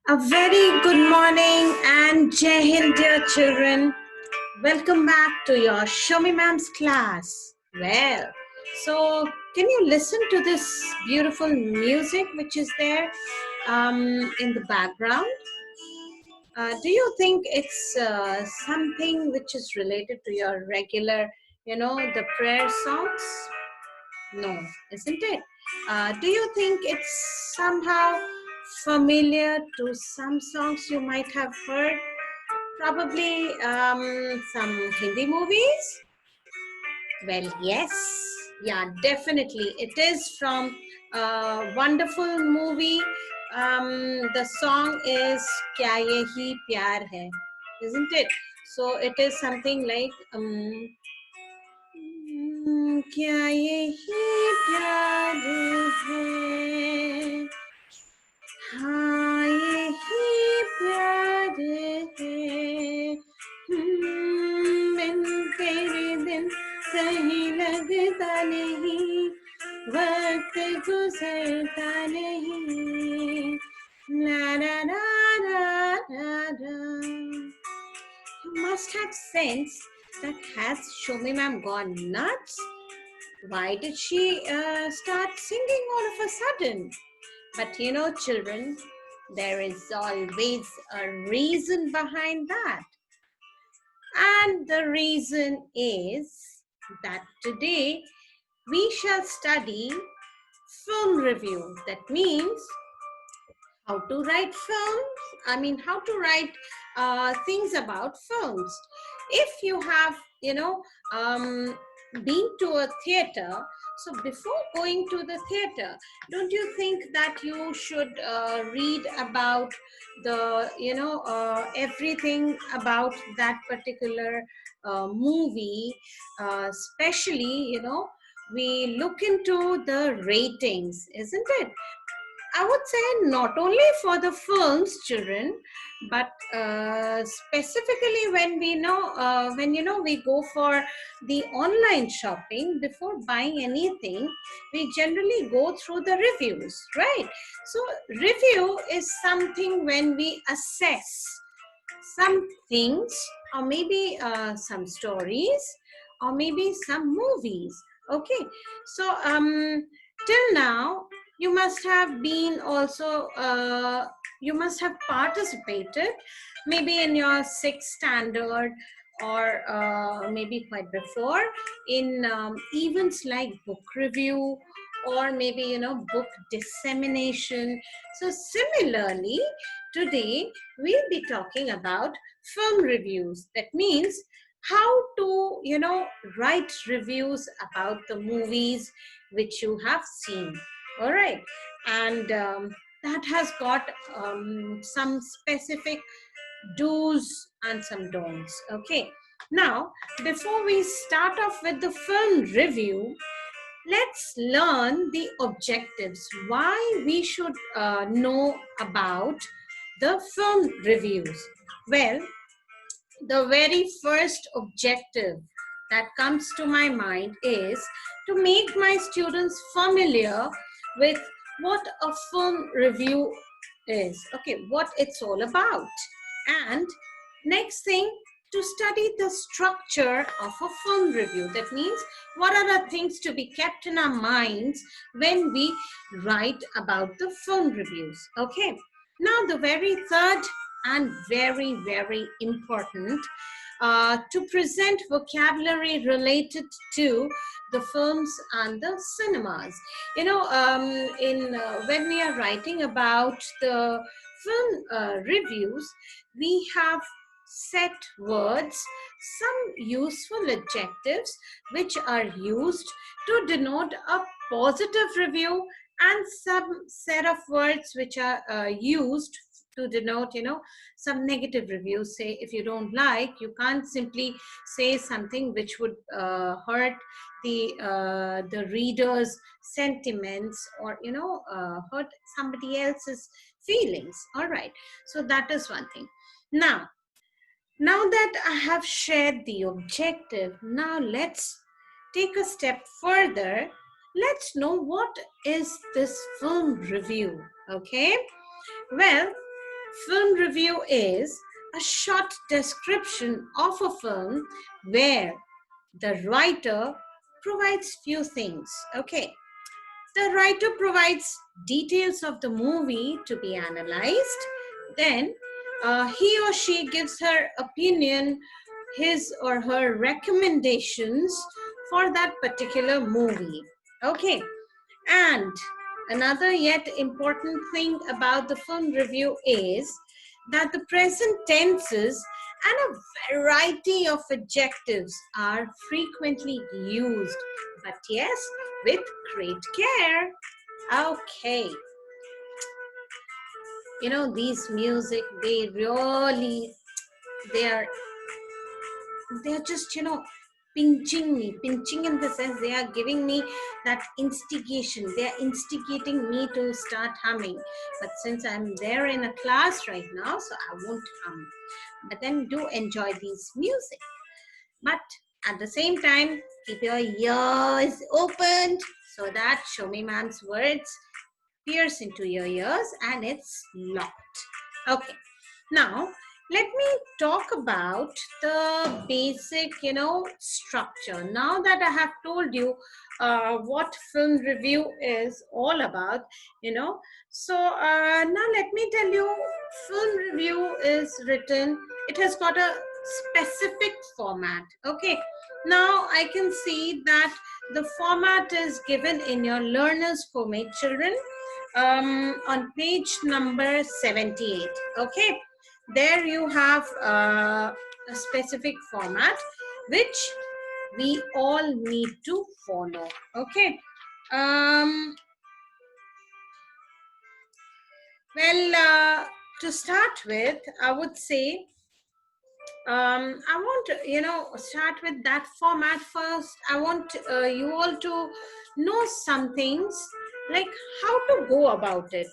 A very good morning and Jai Hind, dear children. Welcome back to your Show Me Ma'am's class. Well, so can you listen to this beautiful music which is there in the background? Do you think it's something which is related to your regular, the prayer songs? No, isn't it? Do you think it's somehow familiar to some songs you might have heard? Probably some Hindi movies? Well, yes. Yeah, definitely. It is from a wonderful movie. The song is Kya Yehi Pyar Hai, isn't it? So it is something like क्या यही प्यार है हाँ यही प्यार है बिन तेरे बिन कहीं लगता नहीं वक्त गुजरता नहीं ला ला ला ला ला You must have sensed that has Shomi ma'am gone nuts? Why did she start singing all of a sudden? But you know, children, there is always a reason behind that. And the reason is that today we shall study film review. That means how to write films. I mean, how to write things about films. If you have, been to a theater, so before going to the theater, don't you think that you should read about the, everything about that particular movie, especially, we look into the ratings, isn't it? I would say not only for the films, children, but specifically when we know, we go for the online shopping, before buying anything, we generally go through the reviews, right? So review is something when we assess some things, or maybe some stories, or maybe some movies. Okay, so till now you must have been also you must have participated maybe in your sixth standard, or maybe quite before, in events like book review, or maybe book dissemination. So similarly, today we'll be talking about film reviews. That means how to write reviews about the movies which you have seen. All right, and that has got some specific do's and some don'ts. Okay, now before we start off with the film review, let's learn the objectives, why we should know about the film reviews. Well, the very first objective that comes to my mind is to make my students familiar with what a film review is, okay, what it's all about. And next thing, to study the structure of a film review. That means what are the things to be kept in our minds when we write about the film reviews. Okay, now the very third and very, very important, to present vocabulary related to the films and the cinemas. When we are writing about the film reviews, we have set words, some useful adjectives which are used to denote a positive review, and some set of words which are used to denote some negative reviews. Say if you don't like, you can't simply say something which would hurt the reader's sentiments, or hurt somebody else's feelings. All right, so that is one thing. Now that I have shared the objective, now let's take a step further. Let's know what is this film review. Okay, well, Film review is a short description of a film where the writer provides few things. Okay. The writer provides details of the movie to be analyzed. Then he or she gives her opinion, his or her recommendations for that particular movie. Okay. And another yet important thing about the film review is that the present tenses and a variety of adjectives are frequently used, but yes, with great care. Okay. You know, these music, they are they're just, pinching in the sense they are giving me that instigation. They are instigating me to start humming. But since I'm there in a class right now, so I won't hum. But then do enjoy these music. But at the same time, keep your ears opened so that Show Me Ma'am's words pierce into your ears and it's locked. Okay. Now, let me talk about the basic, structure. Now that I have told you what film review is all about, so now let me tell you, film review is written, it has got a specific format. Okay. Now I can see that the format is given in your learner's format, children, on page number 78. Okay. There you have a specific format which we all need to follow. Okay. To start with, I would say I want to, start with that format first. I want you all to know some things, like how to go about it.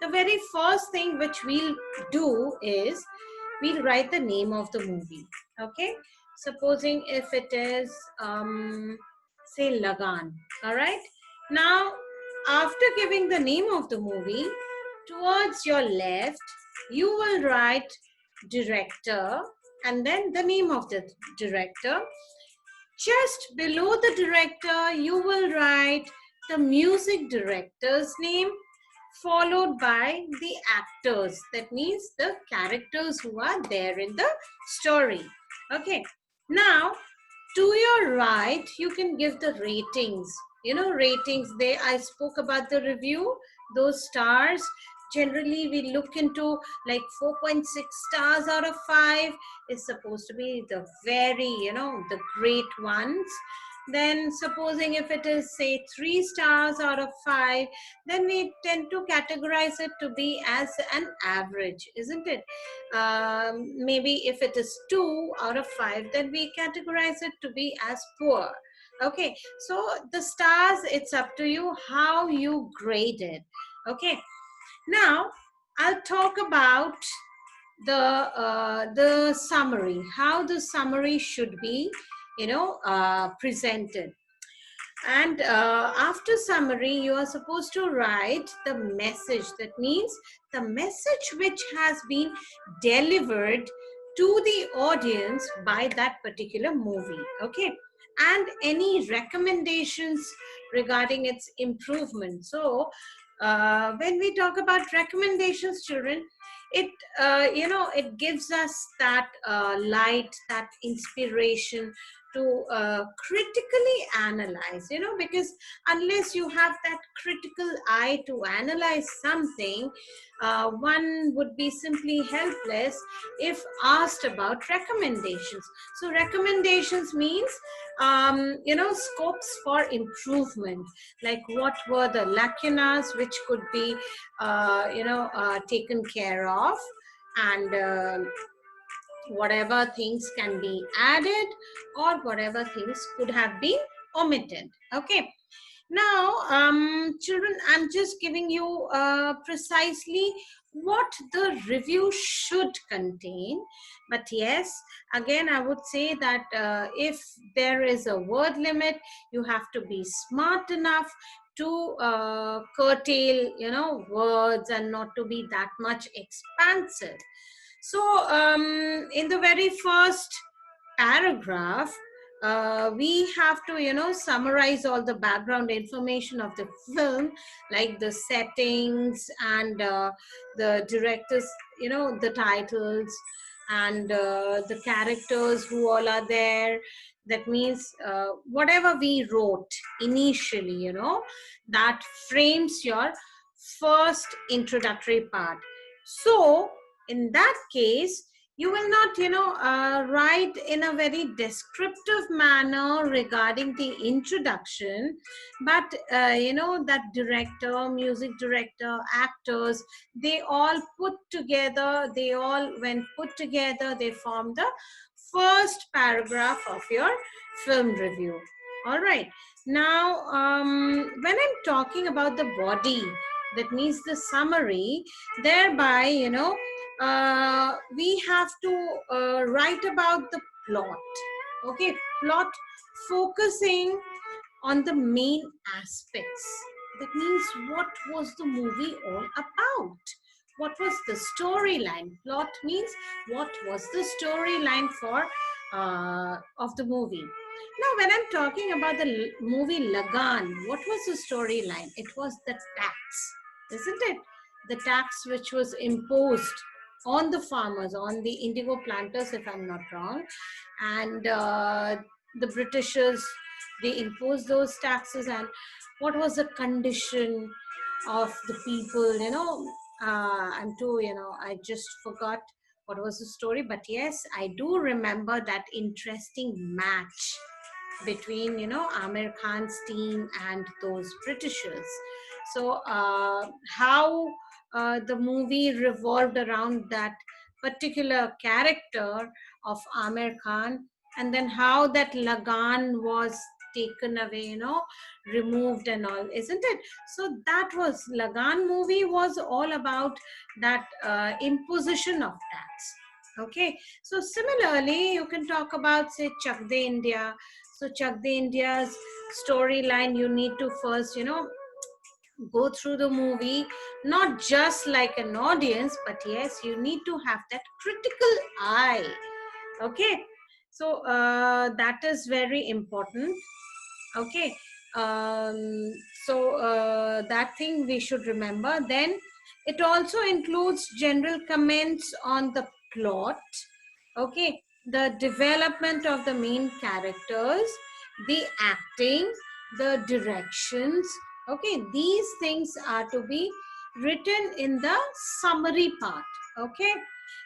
The very first thing which we'll do is we'll write the name of the movie. Okay. Supposing if it is, say, Lagan. All right. Now, after giving the name of the movie, towards your left, you will write director and then the name of the director. Just below the director, you will write the music director's name, followed by the actors. That means the characters who are there in the story. Okay. Now, to your right, you can give the ratings. Ratings, I spoke about the review, those stars. Generally, we look into like 4.6 stars out of 5 is supposed to be the very, the great ones. Then supposing if it is, say, 3 stars out of 5, then we tend to categorize it to be as an average, isn't it? Maybe if it is 2 out of 5, then we categorize it to be as poor. Okay, so the stars, it's up to you how you grade it. Okay, now I'll talk about the summary, how the summary should be, presented. And after summary, you are supposed to write the message. That means the message which has been delivered to the audience by that particular movie. Okay. And any recommendations regarding its improvement. So, when we talk about recommendations, children, it gives us that light, that inspiration to critically analyze, because unless you have that critical eye to analyze something, one would be simply helpless if asked about recommendations. So recommendations means, scopes for improvement, like what were the lacunas which could be, taken care of, and whatever things can be added or whatever things could have been omitted. Okay. Now, children, I'm just giving you precisely what the review should contain. But yes, again, I would say that if there is a word limit, you have to be smart enough to curtail, words, and not to be that much expansive. So, in the very first paragraph, we have to, summarize all the background information of the film, like the settings and the directors, the titles, and the characters who all are there. That means whatever we wrote initially, that frames your first introductory part. So in that case, you will not, write in a very descriptive manner regarding the introduction, but that director, music director, actors, they all put together, when put together, they form the first paragraph of your film review. All right. Now, when I'm talking about the body, that means the summary, thereby, we have to write about the plot. Okay, plot focusing on the main aspects. That means what was the movie all about? What was the storyline? Plot means what was the storyline for of the movie. Now, when I'm talking about the movie Lagan, what was the storyline? It was the tax, isn't it? The tax which was imposed on the farmers, on the indigo planters, if I'm not wrong, and the Britishers, they imposed those taxes, and what was the condition of the people, I'm too, I just forgot what was the story, but yes, I do remember that interesting match between, Amir Khan's team and those Britishers. So how the movie revolved around that particular character of Amir Khan, and then how that Lagan was taken away, removed and all, isn't it? So that was Lagan movie was all about that imposition of tax. Okay, so similarly, you can talk about, say, Chak De India. So Chak De India's storyline, you need to first, go through the movie, not just like an audience, but yes, you need to have that critical eye. Okay, so that is very important. Okay, um, so that thing we should remember. Then it also includes general comments on the plot. Okay, the development of the main characters, the acting, the directions. Okay, these things are to be written in the summary part. Okay,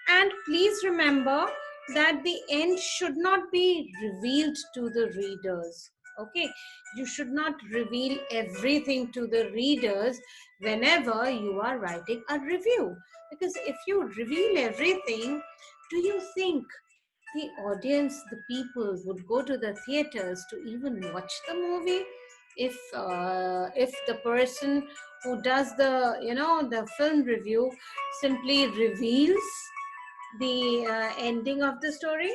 and please remember that the end should not be revealed to the readers. Okay, you should not reveal everything to the readers whenever you are writing a review, because if you reveal everything, do you think the audience, the people, would go to the theaters to even watch the movie? If the person who does the, the film review simply reveals the ending of the story,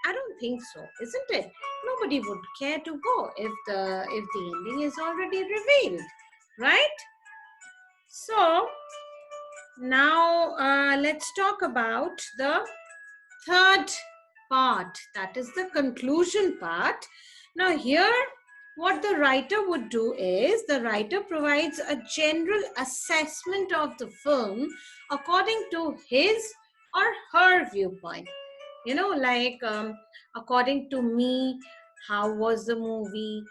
I don't think so, isn't it? Nobody would care to go if the ending is already revealed, right? So now let's talk about the third part, that is the conclusion part. Now here, what the writer would do is, the writer provides a general assessment of the film according to his or her viewpoint. Like, according to me, how was the movie,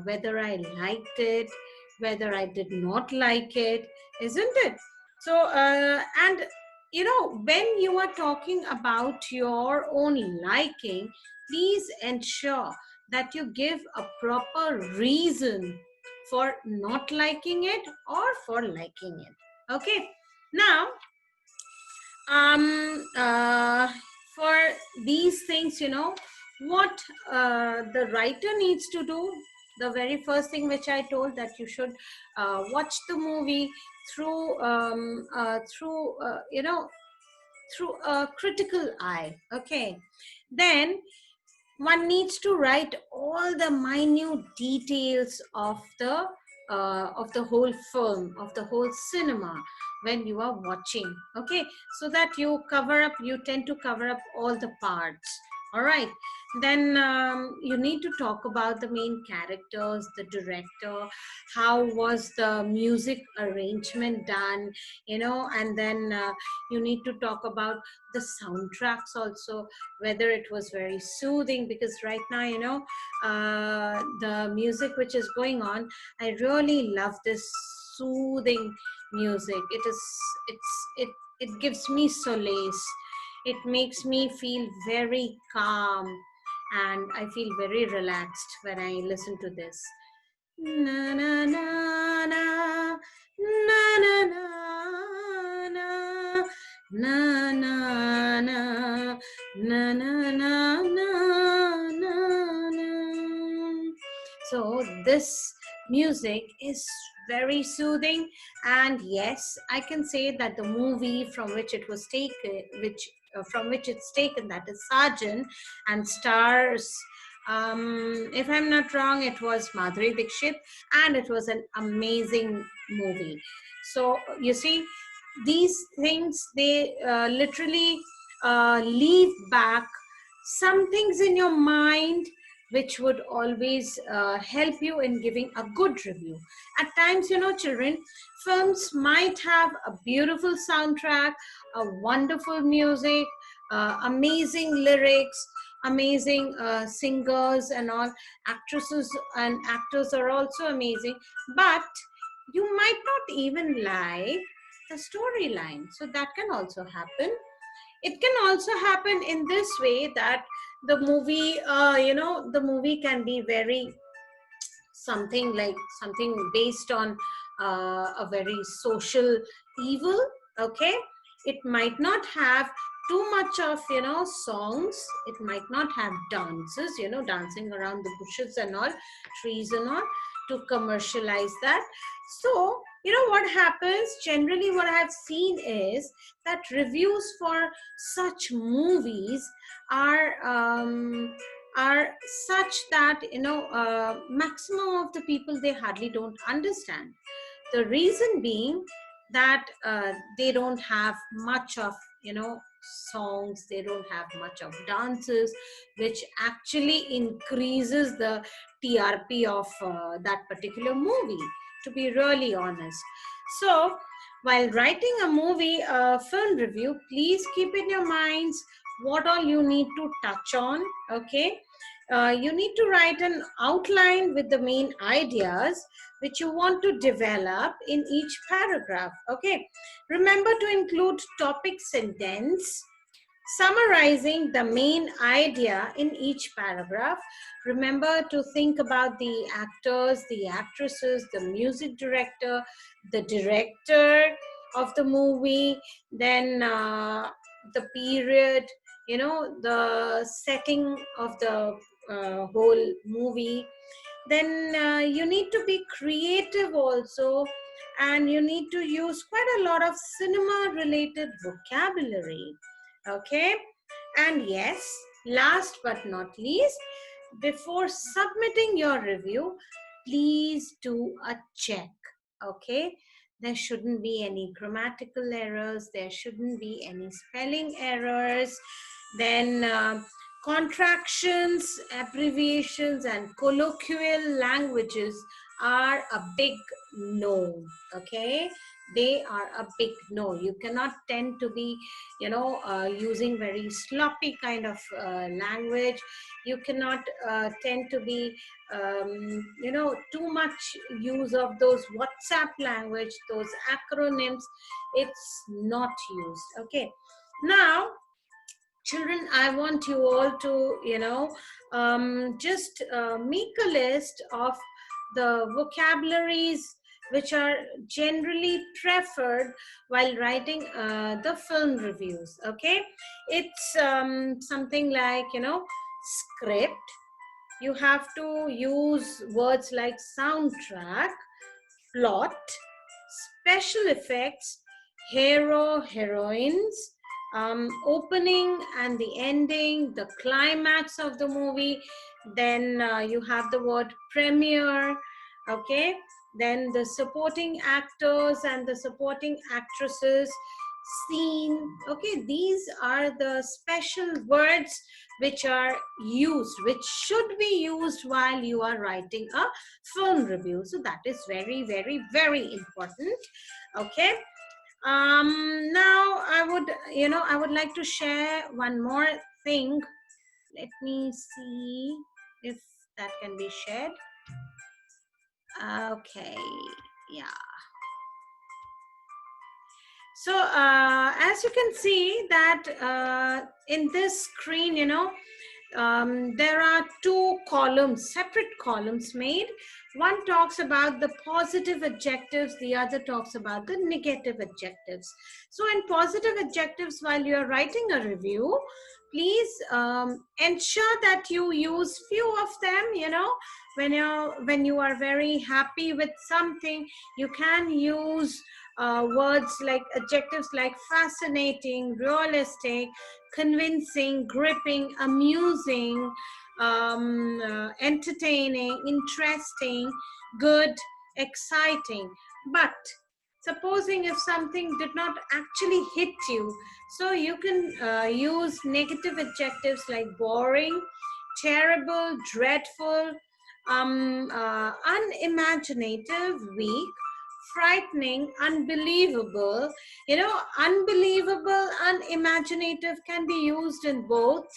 whether I liked it, whether I did not like it, isn't it? So and when you are talking about your own liking, please ensure that you give a proper reason for not liking it or for liking it. Okay, now for these things, what the writer needs to do, the very first thing which I told, that you should watch the movie through a critical eye. Okay, then one needs to write all the minute details of the of the whole film, of the whole cinema when you are watching. Okay, so that you tend to cover up all the parts. All right, then you need to talk about the main characters, the director, how was the music arrangement done, and then you need to talk about the soundtracks also, whether it was very soothing, because right now, the music which is going on, I really love this soothing music. It gives me solace. It makes me feel very calm, and I feel very relaxed when I listen to this. Na na na na na na na na na na na na na na. So this music is very soothing, and yes, I can say that the movie from which it was taken, from which it's taken, that is Sergeant, and stars, if I'm not wrong, it was Madhuri Dixit, and it was an amazing movie. So you see, these things, they literally leave back some things in your mind which would always help you in giving a good review. At times, children, films might have a beautiful soundtrack, a wonderful music, amazing lyrics, amazing singers and all. Actresses and actors are also amazing, but you might not even like the storyline. So that can also happen. It can also happen in this way, that the movie, the movie can be very something based on a very social evil. Okay, it might not have too much of songs. It might not have dances, dancing around the bushes and all, trees and all, to commercialize that. So what happens generally, what I've seen is that reviews for such movies are are such that maximum of the people, they hardly don't understand. The reason being that they don't have much of songs, they don't have much of dances, which actually increases the TRP of that particular movie, to be really honest. So while writing a movie film review, please keep in your minds what all you need to touch on. Okay, you need to write an outline with the main ideas which you want to develop in each paragraph. Okay, remember to include topic sentence summarizing the main idea in each paragraph. Remember to think about the actors, the actresses, the music director, the director of the movie, then the period, the setting of the whole movie. Then you need to be creative also, and you need to use quite a lot of cinema related vocabulary. Okay, and yes, last but not least, before submitting your review, please do a check. Okay, there shouldn't be any grammatical errors, there shouldn't be any spelling errors. Then contractions, abbreviations, and colloquial languages are a big no. Okay, they are a big no. You cannot tend to be using very sloppy kind of language. You cannot tend to be too much use of those WhatsApp language, those acronyms. It's not used. Okay, now children, I want you all to just make a list of the vocabularies which are generally preferred while writing the film reviews. Okay, it's something like script. You have to use words like soundtrack, plot, special effects, hero, heroines, opening and the ending, the climax of the movie. Then you have the word premiere. Okay, then the supporting actors and the supporting actresses, scene. Okay, these are the special words which are used, which should be used while you are writing a film review. So that is very, very, very important. Okay. Now I would like to share one more thing. Let me see if that can be shared. Okay, yeah. So as you can see that in this screen, there are two columns, separate columns made. One talks about the positive adjectives, the other talks about the negative adjectives. So in positive adjectives, while you are writing a review, please ensure that you use few of them. When you are very happy with something, you can use words like adjectives like fascinating, realistic, convincing, gripping, amusing, entertaining, interesting, good, exciting. But supposing if something did not actually hit you, so you can use negative adjectives like boring, terrible, dreadful, unimaginative, weak, frightening, unbelievable. Unbelievable, unimaginative can be used in both.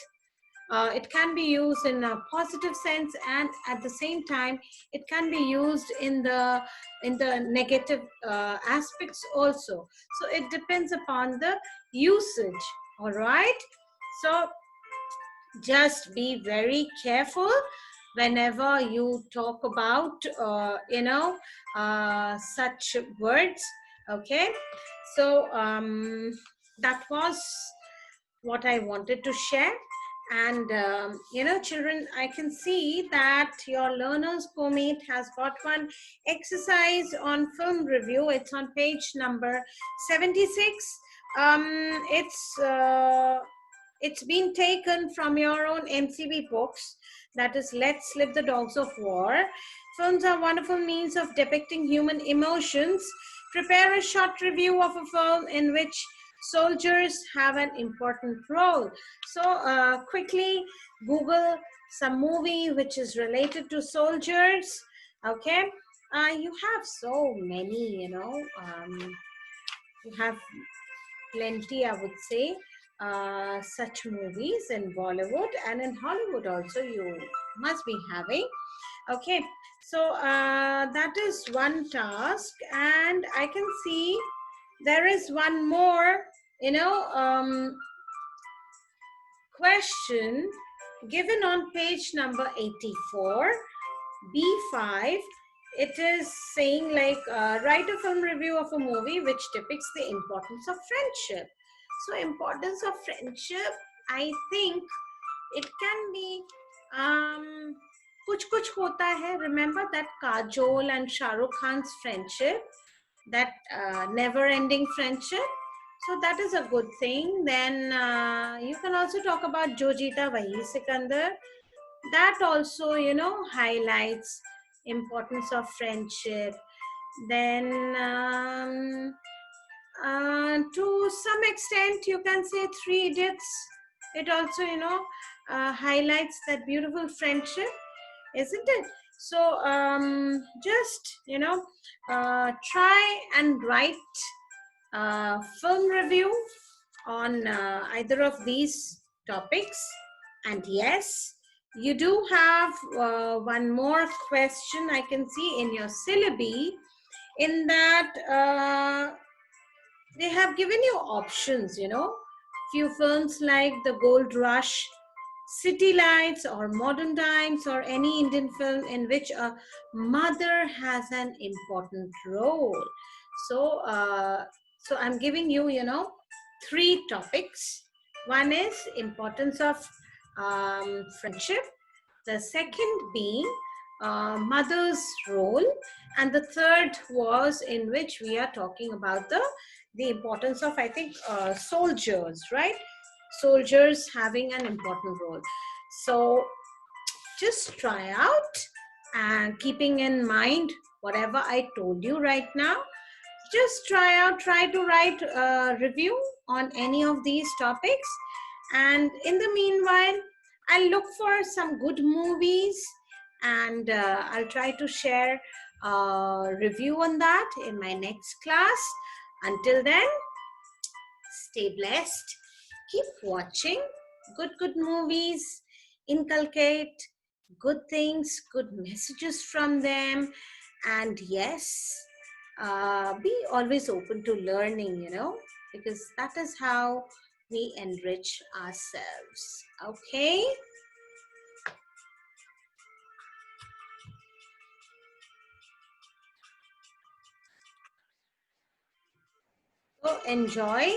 It can be used in a positive sense, and at the same time it can be used in the negative aspects also. So it depends upon the usage. All right, so just be very careful whenever you talk about such words. Okay, so that was what I wanted to share. And children, I can see that your learners co-meet has got one exercise on film review. It's on page number 76. It's been taken from your own MCB books, that is Let's Slip the Dogs of War. Films are wonderful means of depicting human emotions. Prepare a short review of a film in which soldiers have an important role. So quickly Google some movie which is related to soldiers. Okay, you have so many, you have plenty, I would say, such movies in Bollywood, and in Hollywood also you must be having. Okay, so that is one task, and I can see there is one more, question given on page number 84, B5. It is saying like write a film review of a movie which depicts the importance of friendship. So importance of friendship, I think it can be kuch kuch hota hai. Remember that Kajol and Shah Rukh Khan's friendship, that never ending friendship. So that is a good thing. Then you can also talk about Jo Jeeta Wahi Sikandar. That also, highlights importance of friendship. Then to some extent you can say Three Idiots. It also, highlights that beautiful friendship, isn't it? So just try and write film review on either of these topics. And yes, you do have one more question I can see in your syllabi, in that they have given you options, few films like The Gold Rush, City Lights, or Modern Times, or any Indian film in which a mother has an important role. So I'm giving you, three topics. One is importance of friendship. The second being mother's role, and the third was in which we are talking about the importance of, I think, soldiers, right? Soldiers having an important role. So just try out, and keeping in mind whatever I told you right now, just try to write a review on any of these topics. And in the meanwhile, I'll look for some good movies, and I'll try to share a review on that in my next class. Until then, stay blessed, keep watching good movies, inculcate good things, good messages from them, and yes, be always open to learning, because that is how we enrich ourselves. Okay, so enjoy.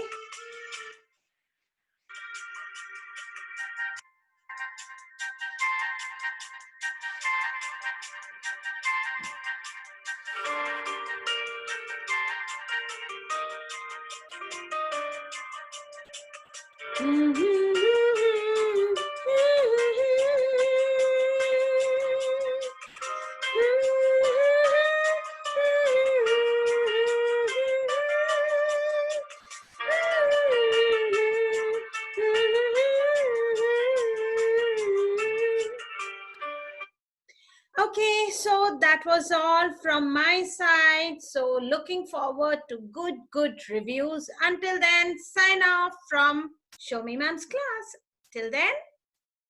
Okay, so that was all from my side. So looking forward to good reviews. Until then, sign off from Show Me Man's class. Till then,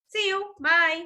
see you. Bye.